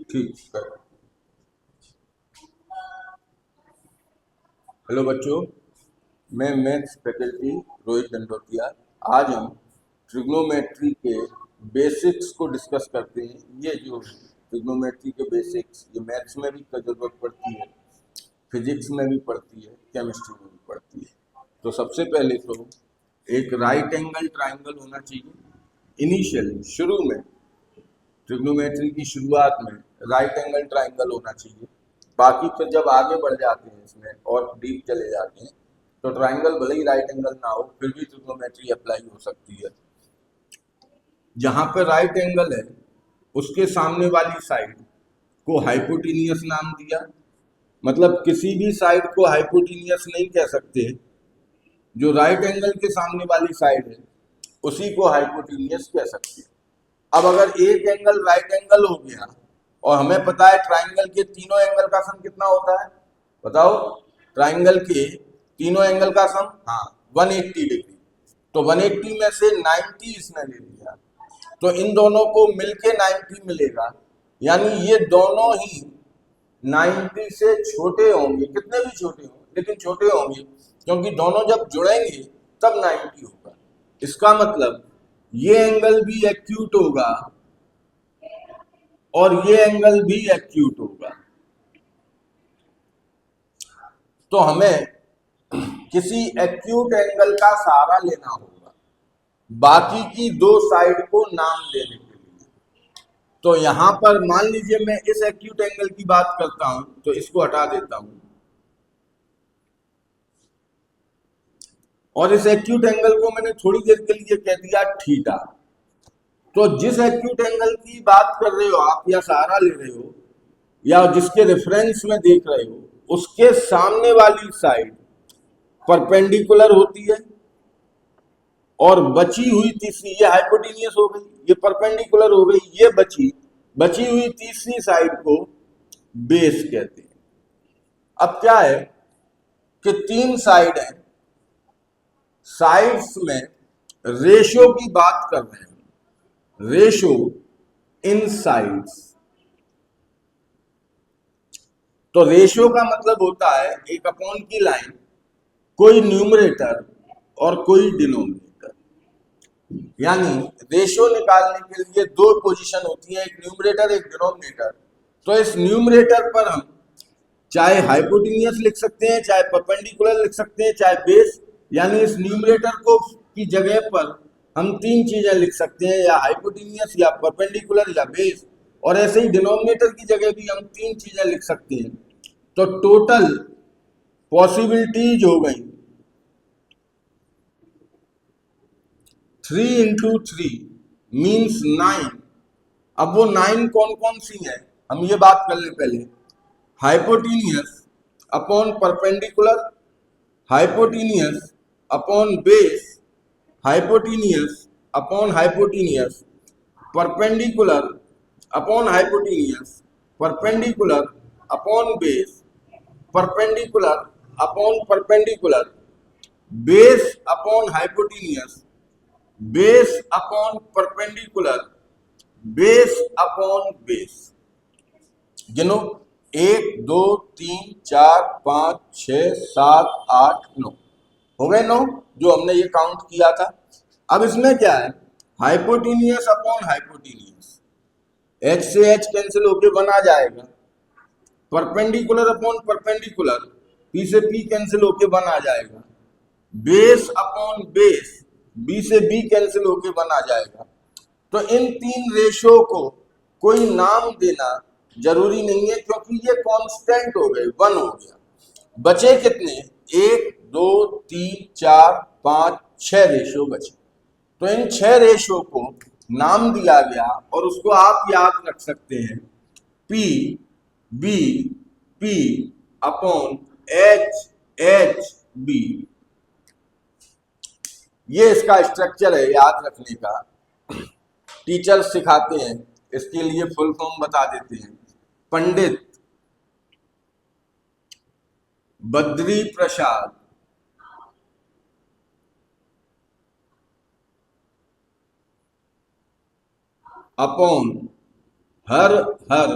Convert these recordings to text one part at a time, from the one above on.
ठीक है। हेलो बच्चों, मैं मैथ्स फैकल्टी रोहित दंडोतिया। आज हम ट्रिग्नोमेट्री के बेसिक्स को डिस्कस करते हैं। ये जो ट्रिग्नोमेट्री के बेसिक्स ये मैथ्स में भी जरूरत पड़ती है, फिजिक्स में भी पड़ती है, केमिस्ट्री में भी पड़ती है। तो सबसे पहले तो एक राइट एंगल ट्राइंगल होना चाहिए। इनिशियली शुरू में ट्रिग्नोमेट्री की शुरुआत में राइट एंगल ट्राइंगल होना चाहिए। बाकी फिर जब आगे बढ़ जाते हैं इसमें और डीप चले जाते हैं तो ट्राइंगल भले ही राइट एंगल ना हो फिर भी ट्रिग्नोमेट्री अप्लाई हो सकती है। जहां पर राइट एंगल है उसके सामने वाली साइड को हाइपोटेनियस नाम दिया। मतलब किसी भी साइड को हाइपोटेनियस नहीं कह सकते, जो राइट एंगल के सामने वाली साइड है उसी को हाइपोटेनियस कह सकते हैं। अब अगर एक एंगल राइट एंगल हो गया और हमें पता है ट्राइंगल के तीनों एंगल का सम कितना होता है, बताओ। ट्राइंगल के तीनों एंगल का सम, हाँ, 180 डिग्री। तो 180 में से 90 इसने ले लिया, तो इन दोनों को मिलके 90 मिलेगा। यानी ये दोनों ही 90 से छोटे होंगे, कितने भी छोटे हों लेकिन छोटे होंगे, क्योंकि दोनों जब जुड़ेंगे तब 90 होगा। इसका मतलब ये एंगल भी एक्यूट होगा और ये एंगल भी एक्यूट होगा। तो हमें किसी एक्यूट एंगल का सहारा लेना होगा बाकी की दो साइड को नाम देने के लिए। तो यहां पर मान लीजिए मैं इस एक्यूट एंगल की बात करता हूं तो इसको हटा देता हूं और इस एक्यूट एंगल को मैंने थोड़ी देर के लिए कह दिया थीटा। तो जिस एक्यूट एंगल की बात कर रहे हो आप या सहारा ले रहे हो या जिसके रेफरेंस में देख रहे हो उसके सामने वाली साइड परपेंडिकुलर होती है और बची हुई तीसरी, ये हाइपोटेनियस हो गई, ये परपेंडिकुलर हो गई, ये बची हुई तीसरी साइड को बेस कहते हैं। अब क्या है कि तीन साइड है, साइड्स में रेशो की बात कर रहे हैं, रेशो इन साइड्स। तो रेशो का मतलब होता है एक अपॉन की लाइन, कोई न्यूमरेटर और कोई डिनोमिनेटर। यानी रेशो निकालने के लिए दो पोजीशन होती है, एक न्यूमरेटर एक डिनोमिनेटर। तो इस न्यूमरेटर पर हम चाहे हाइपोटेनियस लिख सकते हैं, चाहे परपेंडिकुलर लिख सकते हैं, चाहे बेस। यानी इस न्यूमरेटर को की जगह पर हम तीन चीजें लिख सकते हैं, या हाइपोटेनियस या परपेंडिकुलर या बेस। और ऐसे ही डिनोमिनेटर की जगह भी हम तीन चीजें लिख सकते हैं। तो टोटल पॉसिबिलिटीज हो गई 3 × 3 मीन्स 9। अब वो 9 कौन कौन सी है हम ये बात कर ले पहले। Hypotenuse upon perpendicular, hypotenuse upon base, hypotenuse upon hypotenuse, perpendicular upon hypotenuse, perpendicular upon base, perpendicular upon perpendicular, base upon hypotenuse, base upon perpendicular, base upon base. गिनो, 1 2 3 4 5 6 7 8 9 हो गए 9, जो हमने ये काउंट किया था। अब इसमें क्या है, हाइपोटेनियस अपॉन हाइपोटेनियस, एच से एच कैंसिल होके 1 आ जाएगा। परपेंडिकुलर अपॉन परपेंडिकुलर, पी से पी कैंसिल होके 1 आ जाएगा। बेस अपॉन बेस, बी से बी कैंसिल होके 1 आ जाएगा। तो इन तीन रेशो को कोई नाम देना जरूरी नहीं है, क्योंकि ये कांस्टेंट हो गए, 1 हो गया। बचे कितने, 1 2 3 4 5 6 रेशो बचे। तो इन 6 रेशो को नाम दिया गया और उसको आप याद रख सकते हैं, P B P upon H H B. ये इसका स्ट्रक्चर है याद रखने का। टीचर सिखाते हैं, इसके लिए फुल फॉर्म बता देते हैं। पंडित बद्री प्रसाद अपॉन हर हर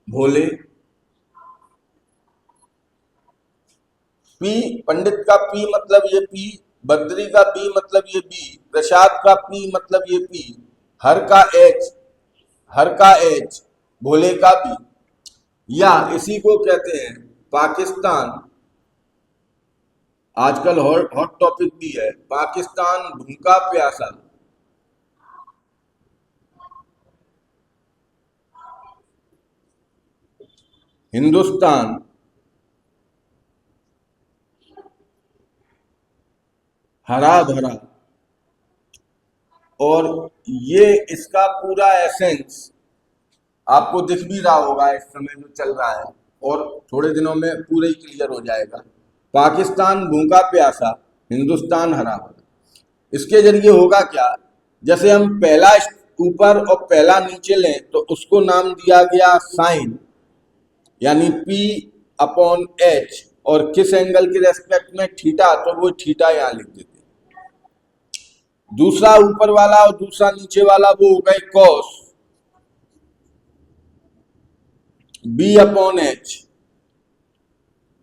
भोले। पी, पंडित का पी मतलब ये पी, बद्री का पी मतलब ये बी, प्रसाद का पी मतलब ये पी, हर का एच, हर का एच, भोले का बी। या इसी को कहते हैं पाकिस्तान, आजकल हॉट हॉट टॉपिक भी है, पाकिस्तान भूखा प्यासा, हिंदुस्तान हरा भरा। और ये इसका पूरा एसेंस आपको दिख भी रहा होगा इस समय जो चल रहा है, और थोड़े दिनों में पूरे ही क्लियर हो जाएगा। पाकिस्तान भूखा प्यासा, हिंदुस्तान हरा भरा। इसके जरिए होगा क्या, जैसे हम पहला ऊपर और पहला नीचे लें तो उसको नाम दिया गया साइन, यानी P अपॉन H, और किस एंगल के रेस्पेक्ट में थीटा, तो वो थीटा यहां लिख देते हैं। दूसरा ऊपर वाला और दूसरा नीचे वाला वो हो गए कॉस, B अपॉन H।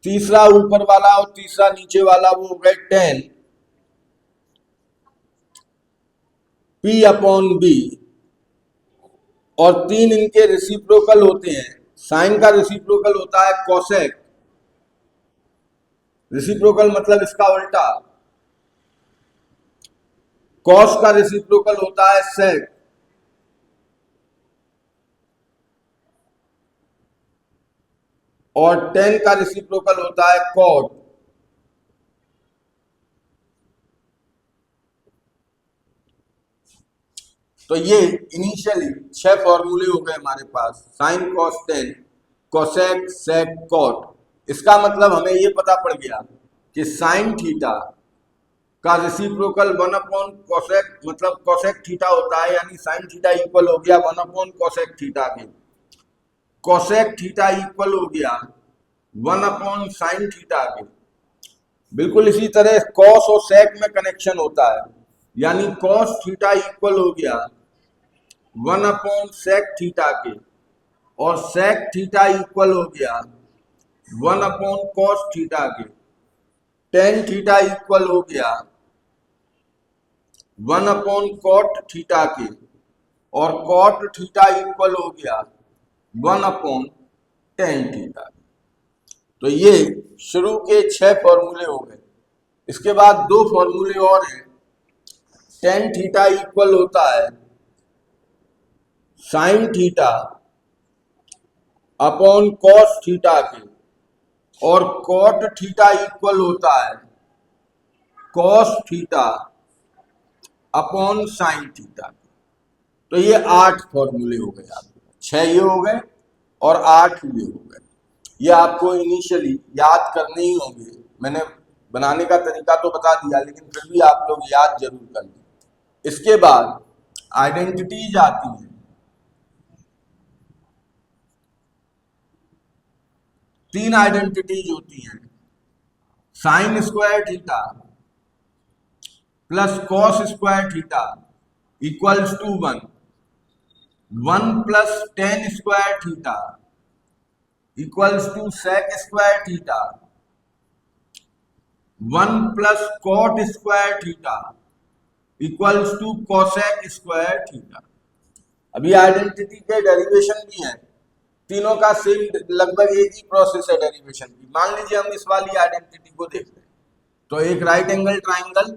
तीसरा ऊपर वाला और तीसरा नीचे वाला वो हो गए टेन, P अपॉन B। और तीन इनके रेसिप्रोकल होते हैं। साइन का रेसिप्रोकल होता है कोसेक, रेसिप्रोकल मतलब इसका उल्टा। कॉस का रेसिप्रोकल होता है सेक, और टेन का रेसिप्रोकल होता है कॉट। तो ये इनिशियली 6 फॉर्मूले हो गए हमारे पास, sine cos tan, cosec sec cot. इसका मतलब हमें ये पता पड़ गया कि साइन थीटा का रेसिप्रोकल 1 अपॉन कोसेक, मतलब कोसेक थीटा होता है, यानी साइन थीटा इक्वल हो गया 1 अपॉन कोसेक थीटा के। कोसेक थीटा इक्वल हो गया 1 अपॉन साइन थीटा के। बिल्कुल इसी तरह कॉस और सेक में कनेक्शन होता है, यानी कॉस थीटा इक्वल हो गया 1 अपॉन सेक थीटा के, और सेक थीटा इक्वल हो गया 1 अपॉन कॉस थीटा के। टेन थीटा इक्वल हो गया 1 अपॉन कॉट थीटा के, और कॉट थीटा इक्वल हो गया 1 अपॉन टेन थीटा। तो ये शुरू के 6 फॉर्मूले हो गए। इसके बाद 2 फॉर्मूले और हैं। टेन थीटा इक्वल होता है sine theta upon cos theta के, और कॉट थीटा इक्वल होता है cos theta upon sine theta. तो ये 8 फॉर्मूले हो गए आपके, 6 ये हो गए और 8 ये हो गए। ये आपको इनिशियली याद करने ही होंगे, मैंने बनाने का तरीका तो बता दिया, लेकिन फिर भी आप लोग याद जरूर कर लें। इसके बाद आइडेंटिटीज आती हैं। 3 आइडेंटिटीज होती हैं, sine square theta plus cos square theta equals to 1, 1 plus tan square theta equals to sec square theta, 1 plus cot square theta equals to cosec square theta. अभी आइडेंटिटी के डेरिवेशन भी हैं, तीनों का सेम लगभग एक ही प्रोसेस है derivation की। मान लीजिए हम इस वाली आइडेंटिटी को देख रहे हैं, तो एक राइट एंगल ट्राइंगल,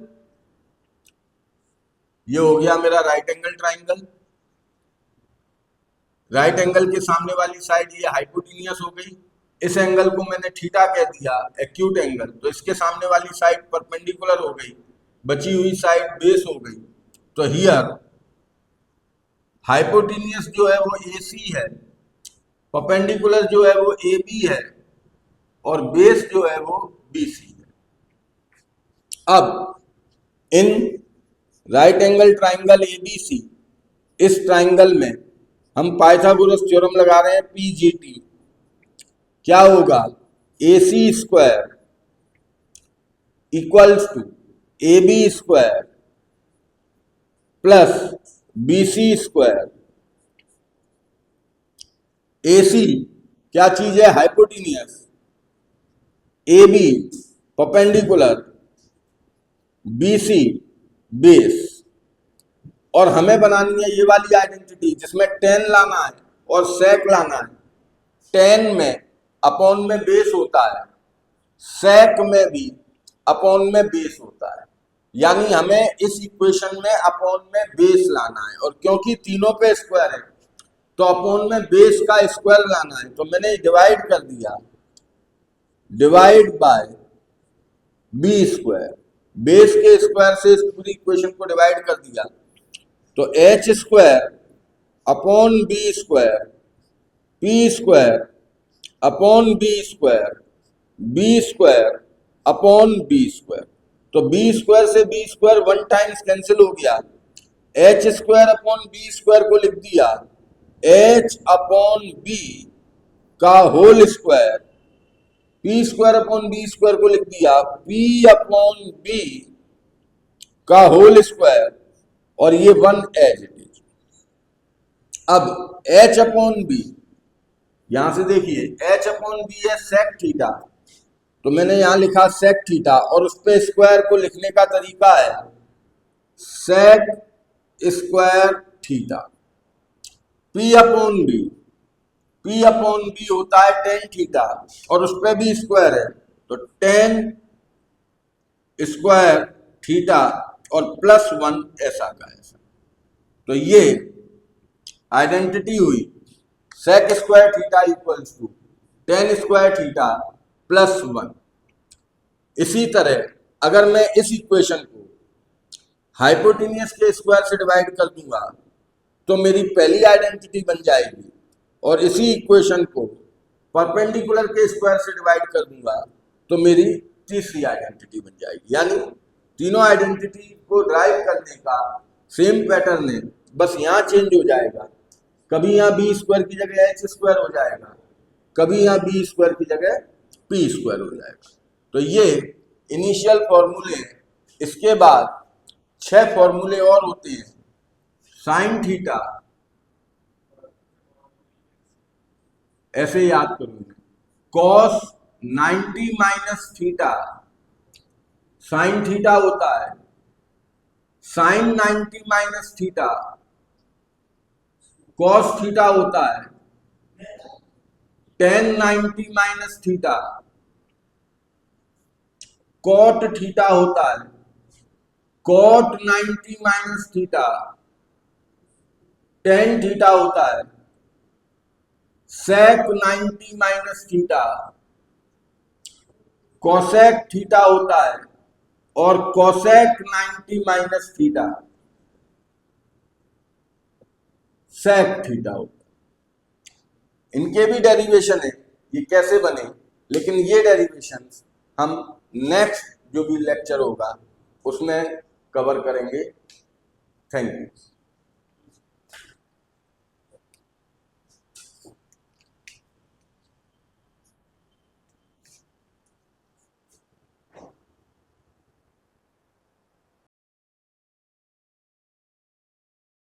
ये हो गया मेरा right angle triangle. Right angle के सामने वाली साइड ये हाइपोटेनियस हो गई। इस एंगल को मैंने थीटा कह दिया, एक्यूट एंगल, तो इसके सामने वाली साइड परपेंडिकुलर हो गई, बची हुई साइड बेस हो गई। तो हियर हाइपोटेनियस जो है वो AC है, परपेंडिकुलर जो है वो AB है, और बेस जो है वो BC है। अब in right angle triangle ABC, इस ट्राइंगल में हम पाइथागोरस थ्योरम लगा रहे हैं PGT। क्या होगा, AC square equals to AB square plus BC square. AC क्या चीज है? Hypotenuse, A B perpendicular, B C base. और हमें बनानी है ये वाली आइडेंटिटी जिसमें tan लाना है और sec लाना है। tan में अपॉन में बेस होता है, sec में भी अपॉन में बेस होता है, यानी हमें इस इक्वेशन में अपॉन में बेस लाना है। और क्योंकि तीनों पे स्क्वायर है तो अपॉन में बेस का स्क्वायर लाना है, तो मैंने डिवाइड कर दिया, divide by B square, base के स्क्वायर से इस पूरी इक्वेशन को डिवाइड कर दिया, तो H square upon B square, P square upon B square, B square upon B square. तो बी स्क्वायर से बी स्क्वायर 1 टाइम्स कैंसिल हो गया, H square upon B square को लिख दिया एच अपॉन बी का whole square, P square upon B square को लिख दिया पी अपॉन बी का होल स्क्वायर, और ये 1 एज इट इज। अब एच अपॉन बी, यहां से देखिए एच अपॉन बी है सेक थीटा, तो मैंने यहां लिखा सेक थीटा, और उस पे स्क्वायर को लिखने का तरीका है sec square theta. P upon B, P upon B होता है टेन थीटा, और उस पर भी स्क्वायर है, तो टेन स्क्वायर थीटा और +1 ऐसा का ऐसा। तो ये आइडेंटिटी हुई sec square theta equals to tan square theta +1। इसी तरह अगर मैं इस इक्वेशन को हाइपोटेन्यूस के स्क्वायर से डिवाइड कर दूंगा तो मेरी पहली आइडेंटिटी बन जाएगी, और इसी इक्वेशन को परपेंडिकुलर के स्क्वायर से डिवाइड कर दूंगा तो मेरी तीसरी आइडेंटिटी बन जाएगी। यानी तीनों आइडेंटिटी को ड्राइव करने का सेम पैटर्न है, बस यहाँ चेंज हो जाएगा। कभी यहाँ बी स्क्वायर की जगह एच स्क्वायर हो जाएगा, कभी यहाँ बी स्क्वायर की जगह पी स्क्वायर हो जाएगा। तो ये इनिशियल फॉर्मूले। इसके बाद 6 फॉर्मूले और होते हैं। साइन थीटा ऐसे याद करूंगा, cos 90 minus theta sine theta होता है, sine 90 minus theta cos theta होता है, tan 90 minus theta cot theta होता है, cot 90 minus theta tan theta होता है, sec 90 minus theta cosec theta होता है, और cosec 90 minus theta sec theta होता है। इनके भी डेरिवेशन है, ये कैसे बने, लेकिन ये डेरिवेशन हम नेक्स्ट जो भी लेक्चर होगा उसमें कवर करेंगे। Thank you.